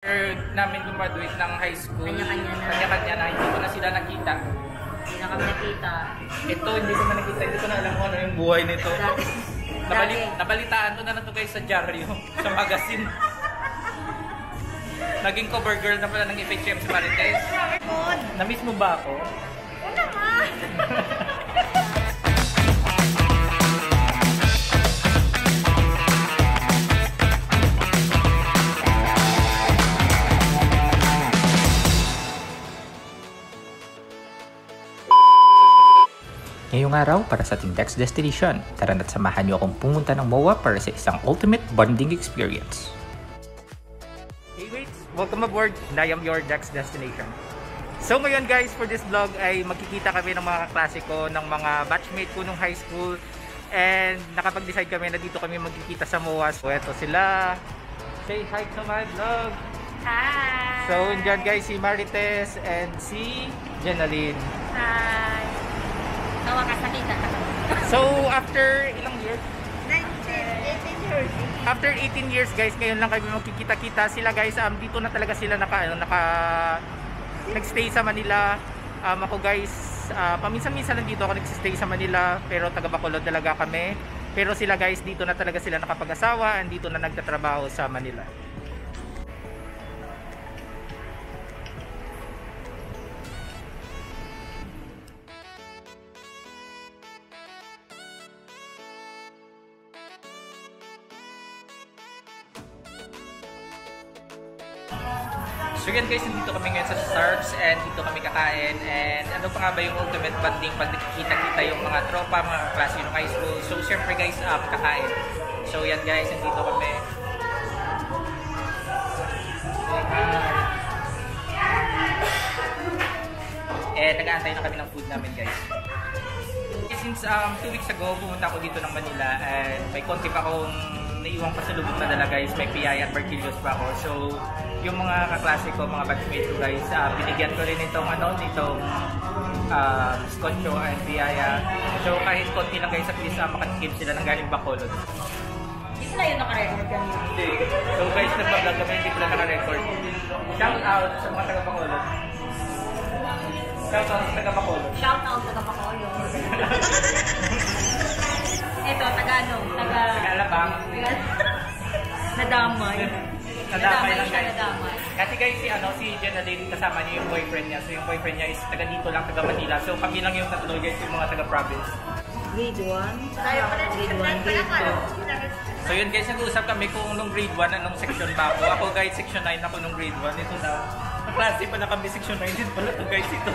Namin graduate ng high school. Kanya-kanya na. Kanya-kanya na. Hindi ko na sila nakita. Hindi na kami nakita. Ito, hindi ko na nakita. Hindi ko na alam kung ano yung buhay nito. Nabalitaan ko na to guys sa dyaryo, sa magazine. Naging cover girl na pala ng FHM si Marites. Na-miss mo ba ako? Oo naman! Ngayong araw para sa ating next destination, tara na't samahan niyo akong pumunta ng MOA para sa isang ultimate bonding experience. Hey mates! Welcome aboard and I am your next destination. So ngayon guys, for this vlog ay magkikita kami ng mga kaklase ko, ng mga batchmate ko nung high school. And nakapag-decide kami na dito kami magkikita sa MOA. So eto sila. Say hi to my vlog! Hi! So andyan guys si Marites and si Jenaline. Hi! Tawa ka, nakita ka. So after ilang years? 18 years. After 18 years guys, ngayon lang kami magkikita-kita. Sila guys, dito na talaga sila nag-stay sa Manila. Ako guys, paminsan-minsan lang dito ako nag-stay sa Manila, pero taga Bacolod talaga kami. Pero sila guys, dito na talaga sila nakapag-asawa, and dito na nagtatrabaho sa Manila. So yan guys, dito kami ngayon sa Starks and dito kami kakain. And ano pa nga ba yung ultimate bonding pag nakikita-kita yung mga tropa, mga klase ng high school. So syempre guys, kakain. So yan guys, dito kami. And nag-aantay na kami ng food namin guys. Since 2 weeks ago, pumunta ako dito ng Manila and may konti pa akong naiwang pasalubong na dala guys. May piyaya at barquillos pa ako. So yung mga kaklase ko, mga batchmates ko guys, binigyan ko rin itong scotcho and piyaya. So kahit konti lang guys, at least makatikim sila ng galing Bacolod. Hindi ko na yun nakarecord kami. Hindi. So guys, nagpa-vlog kami, hindi ko lang nakarecord. Shout out sa mga taga Bacolod. Shout out sa taga Bacolod. Shout out sa Bacolod. Ito, taga ano? Taga Alabang. Nadamay. Nadamay lang guys. Nadamay. Kasi guys, si Jenaline kasama niya yung boyfriend niya. So yung boyfriend niya is taga dito lang, taga Manila. So kami lang yung tatlo guys, yung mga taga province. Grade 1. Tayo pala grade 1, grade 2. So yun guys, nag-uusap kami kung nung grade 1 anong section ba ako. Ako guys, section 9 ako nung grade 1. Ito na. Ang klase pa na kami, section 9 din pala to guys. Ito,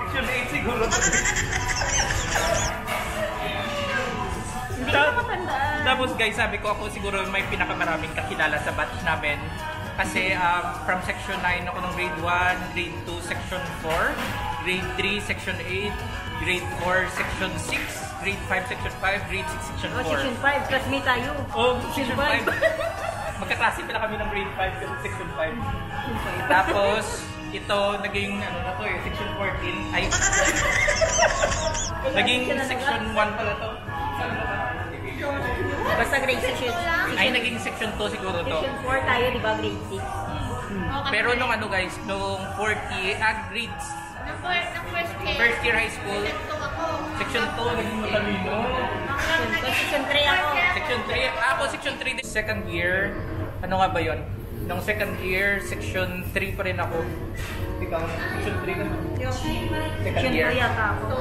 section 8 siguro. Hindi ko matandaan. Tapos guys, sabi ko ako siguro may pinakamaraming kakilala sa batch namin. Kasi from section 9 ako nung grade 1, grade 2, section 4, grade 3, section 8, grade 4, section 6, grade 5, section 5, grade 6, section 4. Oh, section 5, classmate tayo. Oh, section 5. Magkaklase pala kami ng grade 5 kasi section 5. Tapos, ito, naging, section 14. Ay, naging section 1 pala to. Basta grade section. Ay, naging section 2 siguro to. Section 4 tayo, di ba? Grade 6. Pero nung guys, nung grades, first year high school, section 2, naging matalino. Section 3 ako. Section 3, ako section 3 din. Second year, ano nga ba yun? Nung second year, section 3 pa rin ako. Ikaw, section 3 naman. Section 3 yata ako.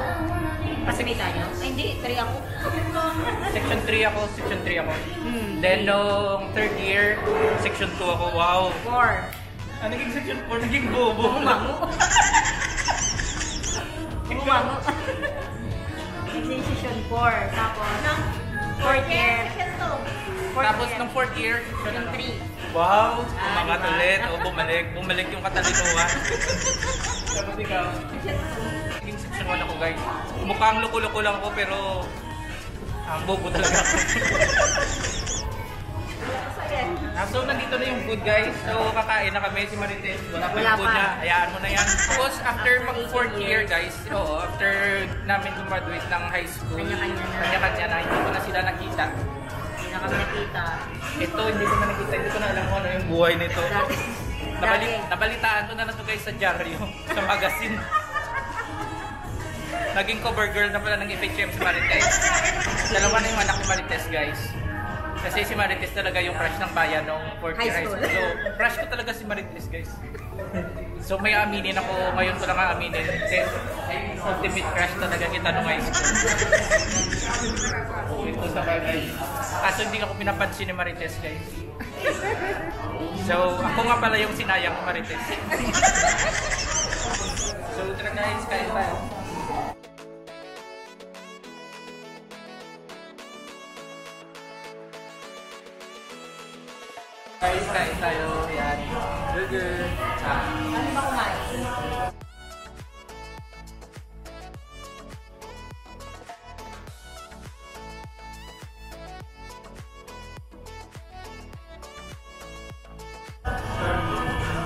Classmate tayo? Ay, hindi. 3 ako. Section 3 ako, section 3 ako. Then, nung third year, section 2 ako. Wow! 4. Naging section 4, naging bobo. Umango. Umango. Naging section 4. Tapos, fourth year. Tapos, nung fourth year, Section 3. wow! Umangat diba? ulit. O, bumalik yung katalinuhan. Tapos ikaw, naging section 1 ako guys. Mukhang loko-loko lang ako pero bobo talaga ako. So nandito na yung food guys. So kakain na kami si Marites. Wala pa yung food niya. Hayaan mo na yan. Tapos after mag 4th year guys, after namin graduate ng high school, kanya-kanya na, hindi ko na sila nakita. Hindi na kami nakita. Ito, hindi ko na nakita. Hindi ko na alam kung ano yung buhay nito. Nabalitaan ko na to guys sa dyaryo, sa magazine. Naging cover girl na pala ng FHM si Marites. Dalawa na yung anak ni Marites guys. Kasi si Marites talaga yung crush ng bayan nung 4th year high school. So, crush ko talaga si Marites guys. So may aminin ako, ngayon ko lang aaminin. Kasi ultimate crush talaga kita nung high school. Ito sa bagay. Kaso hindi ako pinapansin ni Marites guys. So ako nga pala yung sinayang ni Marites. So tara guys, kain tayo. Guys, kain tayo. Yan. Burger. Ano ba kumain?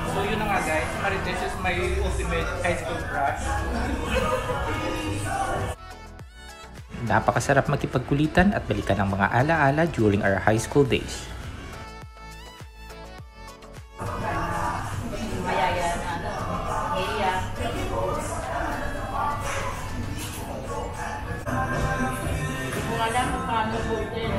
So yun na nga guys, Marites is my ultimate high school crush. Napakasarap makipagkulitan at balikan ng mga alaala during our high school days. Mayaya na ano, area. Hindi ko alam kung paano po din.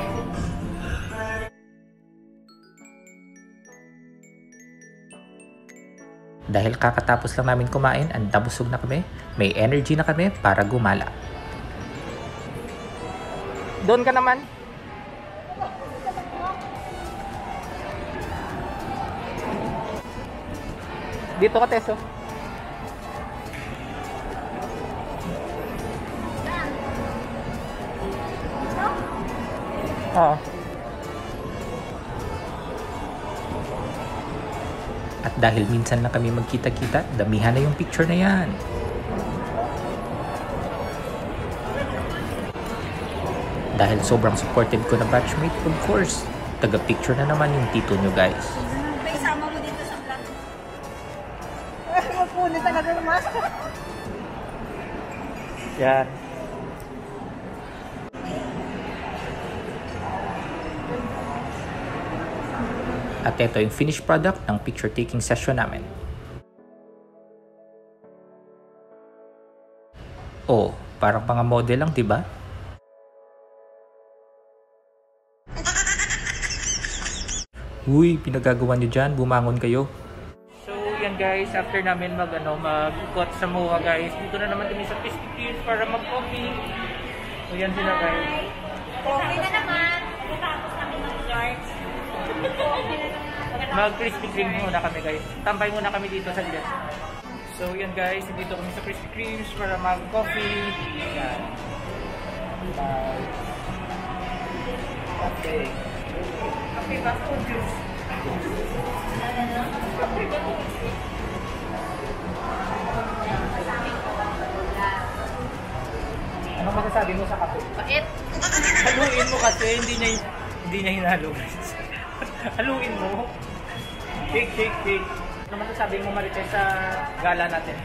Dahil kakatapos lang namin kumain, ang nabusog na kami, may energy na kami para gumala. Doon ka naman. Dito ka, Teso. Oo. At dahil minsan lang kami magkita-kita, damihan na yung picture na yan. Dahil sobrang supportive ko na batchmate, of course, taga-picture na naman yung tito nyo guys. Isama mo dito sa vlog. Magpunit talaga naman. Yan. At ito yung finished product ng picture taking session namin. Oh, parang mga model lang, diba? Uy, pinagagawa nyo dyan, bumangon kayo. So yan guys, after namin mag-ikot sa MOA guys, dito na naman kami sa Crispy Creams para mag-coffee. So yan sila guys. Okay na naman. Tapos kami mag-charge. Mag-Crispy Cream muna kami guys. Tambay muna kami dito sa gilid. So yan guys, dito kami sa Crispy Creams para mag-coffee. Yan. Bye. Okay. Okay ba? Oh, juice. Ano masasabi mo sa kape? Bakit? Haluin mo kasi, hindi niya hinalo guys. Haluin mo. Shake, shake, shake. Ano masasabi mo Marites sa gala natin?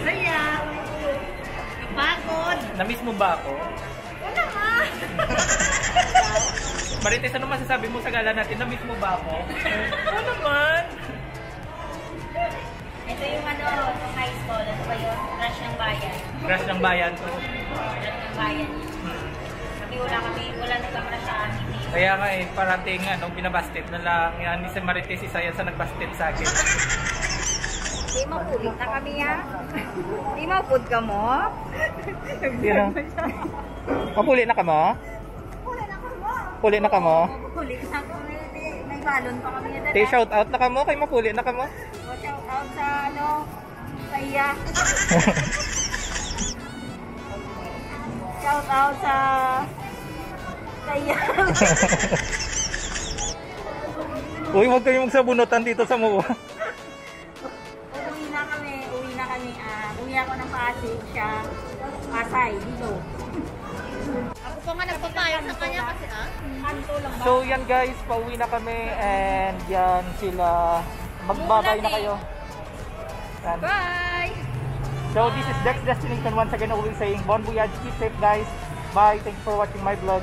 Saya. Pagod. Na-miss mo ba ako? Wala nga. Marites, ano masasabi mo sa gala natin? Na-miss mo ba ako? Ano naman? Ito yung nung high school. Ano ba yun? Crush ng bayan. Crush ng bayan ko. Crush ng bayan. Sabi wala nagka-crush sa akin. Kaya nga parating binabasted na lang. Yan, ni si Marites, isa yan sa nagbasted sa akin. Di mapulit na kami ha. Di mapud ka mo. Yan. Mapuli na ka mo? Puli na ka mo? Mapuli ka mo. May balon pa kami na Tay, shout out na ka mo? Kay mapuli na ka mo? Shout out sa sa iya. Shout out sa iya. Uy, huwag kayong magsabunutan dito sa MOA. Uwi na kami. Uwi ako ng Pasig siya. Pasay, dito. Ako pa nga nagpapayo sa kanya kasi kanto lang ba? So yan guys, pauwi na kami and yan sila. Magbabay na kayo. Yan. Bye! So this is Dex Destination once again always saying bon voyage, keep safe guys. Bye, thanks for watching my vlog.